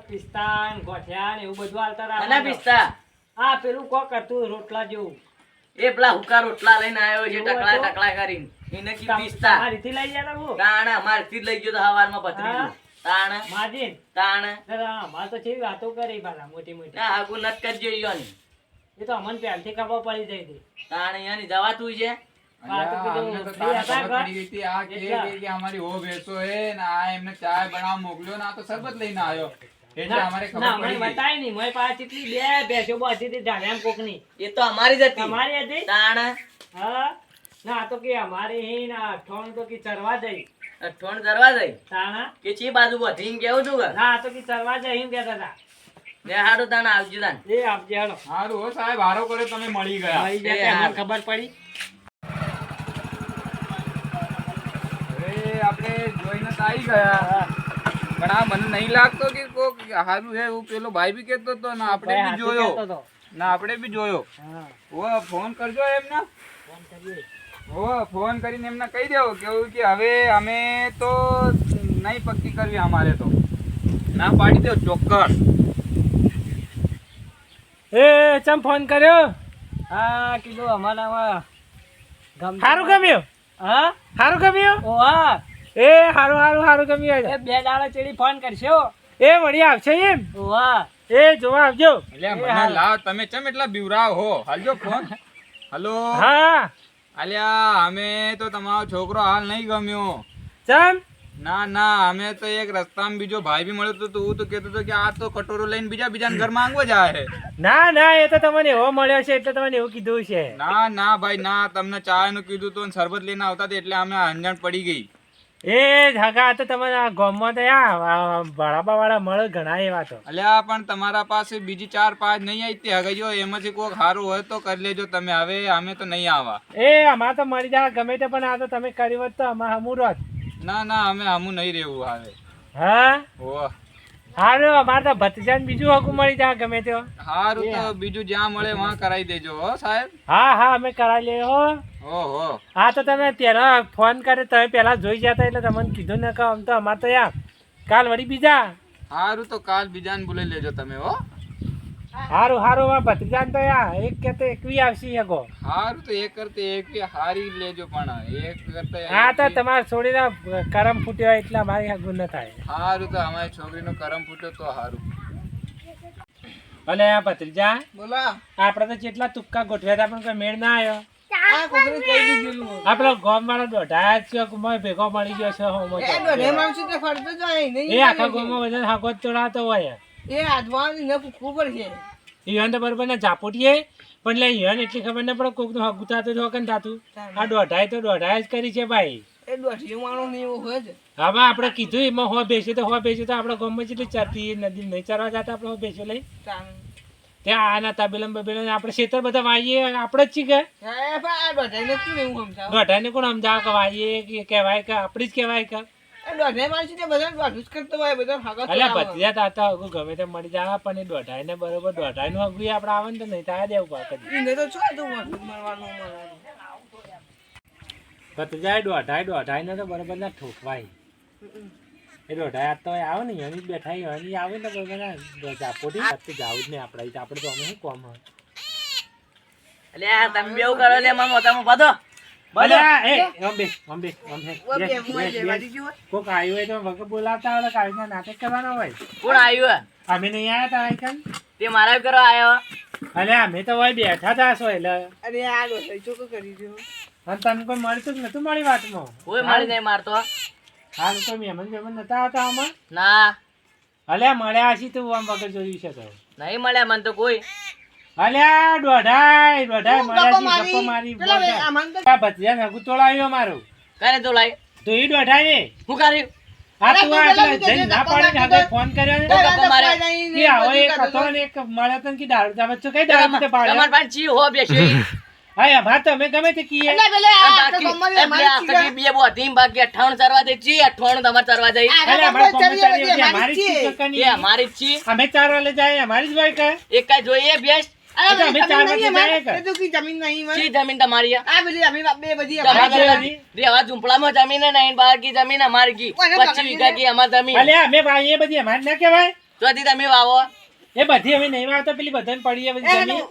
પિસ્તા ને ગોઠિયા ને એવું બધું આલતા અને રાખવાનું. પિસ્તા આ પેલું કોક હતું રોટલા જેવું. એ પેલા હુકા રોટલા લઈને આવ્યો છે એવું ટકલા હતું? ટકલા કરીને એને કી પિસ્તા તમારીથી લઈ ગયા તા હું? તાણ અમારથી જ લઈ ગયો તો હવારમાં પથરી હા? તાણ માજીન. તાણ જરા અમારે તો કેવી વાતો કરી પાછા મોટી મોટી. ના આગુ નત કરજો ઈયોની એ તો અમને પહેલથી ખબર પડી જઈ હતી. તાણ ઈયાની જવાતું છે આ તો કીધું અમને તો બે તારે હતા ખબર ઘર. પડી ગઈ હતી, આ એટલા. કે અમારી હો બેસો હે ને આ એમને ચાય બનાવવા મોકલ્યો ને આ તો શરબત લઈને આવ્યો એટલે અમારે ના, ખબર મને પડી ગઈ. બતાવી નહીં. મોય પાસે કેટલી બે ભેંસો બાંધી હતી ઢાળિયામાં કોકની. એ તો અમારી જ હતી તમારી હતી? તાણ હા? ના, આ તો કે અમારી હી ને અઠવાણ તો કે ચરવા જઈ. અઠવાણ કરવા દઈ તાણા? કે ચી બાજુ બધીને કેવું છું કે ના, આ તો કે ચરવા જઈ એમ કહેતા હતા. ને હાડું તાણ આવજો તાણ એ આપજે હાલો. સારું હો સાહેબ, હારો કર્યો તમે મળી ગયા. મળી ગયા એ તે અમને હારું. ખબર પડી. હવે આપણે જોઈને તો આવી ગયા, પણ આ મને નહીં લાગતો કે કોક હારું હે એવું પેલો ભાઈ બી કહેતો હતો ને આપણે ભાઈ બી હાથે કહેતો જોયો હતો. ના આપણે બી જોયો. હા, ઓ ફોન કરજો એમને, ફોન કરીએ. ઓ ફોન કરીને એમને કહી દેવો કેવું કે હવે અમે તો નહીં પક્કી કરવી, અમારે તો ના પાડી દો ચોક્કસ. એ ચમ ફોન કર્યો? હા, કીધું અમારામાં હારું ગમ્યું? હા? હારું ગમ્યું? ઓ હા. એ હારું ગમ્યું. એ બે દાડા ચેડી ફોન કરશો. એ વળી આવશે એમ? ઓ હા. એ જોવા આવજો. એટલે મને લાવ, તમે ચમ એટલા બીવરાવ હો. હાલજો ફોન. હલો હા, અલ્યા અમે તો તમારો છોકરો હાલ નહીં ગમ્યો. ચમ? ના ના, અમે તો એક રસ્તામાં બીજો ભાઈ બી મળ્યો તો હું તો કહેતો હતો કે આ તો કટોરો લઈને બીજાના ઘર માંગવો જાય. ના એ તો તમને એવો મળ્યો છે એટલે તમને એવું કીધું છે. ના ભાઈ ના, તમને ચા નું કીધું તો શરબત લઈને આવતા હતા એટલે અમે અંજણ પડી ગઈ. એ હગા તો તમને આ ગામમાં તો ભણાબા વાળા મળે ઘણા એવા તો. અલ્યા પણ તમારા પાસે બીજી 4-5 નહીં આવી તે હગાઈઓ, એમાંથી કોઈક સારું હોય તો કરી લેજો તમે. હવે અમે તો નહીં આવા. એ અમારે તો મળી જાય ગમે તે, પણ આ તો તમે કર્યું હોત તો અમારે હમું રોત. ના અમે હમું નહીં રહેવું હવે. હા, ઓ હારું અમારે તો ભત્રીજાને બીજું હકું મળી જાય ગમે તે. સારું તો બીજું જ્યાં મળે વહાં કરાવી દેજો હો સાહેબ. હા અમે કરાવી લઈએ હો. ઓહો હા તો તમે પેલા ફોન કરે તમે પેલા જોઈ જતા એટલે તમને કીધું ને કે આમ તો અમારે તો યાર કાલ વળી બીજા. સારું તો કાલ બીજાને બોલાવી લેજો તમે હો. હારું ભત્રીજાને તો યાર એક કે તો એકવી આવશે હેગો. સારું તો એક કરતા એક હારી લેજો, પણ એક કરતા હા તો તમારે છોડીને કરમ ફૂટ્યો હોય એટલે અમારી હગું ન થાય. સારું તો અમારી છોકરીનો કરમ ફૂટ્યો તો સારું. ભલે આ ભત્રીજા બોલા. આપણે તો જેટલા તુક્કા ગોઠવ્યા હતા પણ કોઈ મેળ ના આવ્યો. આ કોકરી કહી દીધેલું. આપડે ગામ વાળા દોઢા છે કુમાર ભેગો મળી ગયો છે હોમો તો. એ દોઢે માણસો તો ફરતો જાય નહીં. એ આખા ગામમાં બધા હાકો જ ચોરાતો હોય. એ હાથમાં ને ખબર છે. ઈવન તો બરોબર ને ઝાપોટીએ પણ લે ઈવન એટલી ખબર ના પડે કોક નું હગું થતું તો હકન થતું. આ દોઢાય તો દોઢાય જ કરી છે ભાઈ. એ દોઢી માણસ ને એવું હોય છે. હવે આપણે કીધું એમાં હો બેસ્યું તો આપણા ગામમાં જેટલી ચરતી નદી નહીં ચરવા જતા આપણે હો બેસ્યું લઈ ત્યાં આના તબેલમ બબેલમ આપણે ખેતર બધા વાઈએ આપણે જ છીએ દોઢાઈને કોણ સમજાવે કે વાઈએ કે કહેવાય કે આપણી જ કહેવાય કે અલ્યા ભત્રીજા તાતા હગું ગમે તે મળી જાય પણ એ દોઢાઈને બરોબર દોઢાઈનું હગું આપણે આવે ને તો નહીં થાય દેવું પડે. ભત્રીજા દોઢાઈને તો બરોબર ના ઠોકવાય. એ દોઢાઈ આ તો આવે ને એની જ બેઠા એની આવે ને બરોબર ના જાપોટી જાવું જ નહીં આપણે તો અમે શું કોમ હોય. અલ્યા તમે બેવું કરો લે મારા મોટામાં પાડો અલ્યા એ કોક આવ્યું હોય તો વગર બોલાવતા આવડે કે આવીને નાટક કરવાના હોય. કોણ આવ્યું અમે નહીં આવ્યા તા આઈકન. તે મારા કરવા આવ્યો અલ્યા અમે તો હોય બેઠા હતા છો એટલે અરે આ દોઢાઈ ચોખ્ખો કરી દો. અને તને કોઈ મળતું જ નતું મારી વાતમાં. કોઈ મારી નહીં મારતો હાલ કોઈ મહેમાન નતા આવતા આમાં. ના અલ્યા મળ્યા હશી તું આમ વગર જોયું છે તો. નહીં મળ્યા મને તો કોઈ. અલ્યા દોઢાઈ મળ્યા ગપ્પો મારી ભત્રીજા હગું તોડાવ્યો મારું કરે તો લાય તો એ દોઢાઈ ને શું કર્યું હા તું આ જઈને ના પાડીને આગળ ફોન કર્યો ને ગપ્પો મારે કે આવો એક હતો ને એક મળ્યો તો ને કે દારૂ તા બચ્ચો કઈ દારૂ તે પાડ્યો. તમાર પાસે ચી હો બેસી હા ભાત તમે ગમે તે કીએ બાકી બે બો ધીમ બાકી 58 ચરવા દે ચી 58 તમાર ચરવા જઈ અરે અમારે કર્મચારીઓ છે, અમારી જ ચીજ કની. એ અમારી જ ચી અમે ચાર વાલે જાય અમારી જ હોય કે એક કાઈ જોઈએ બેસ અમે 4 વાગે જાય કે જમીન નહીં ચી જમીન તમારી આ બધી અમે બે બધી તમારી રેવા ઝૂંપડામાં જમીન નહીં બાર કી જમીન અમારી કી 25 વીઘા કી અમાર જમીન અલ્યા અમે ભાઈ એ બધી અમારી ના કહેવાય ચોથી તમે વાવો એ બધી હવે નહીં વાવતો પેલી બધાને પડી જાય બધી જમીન.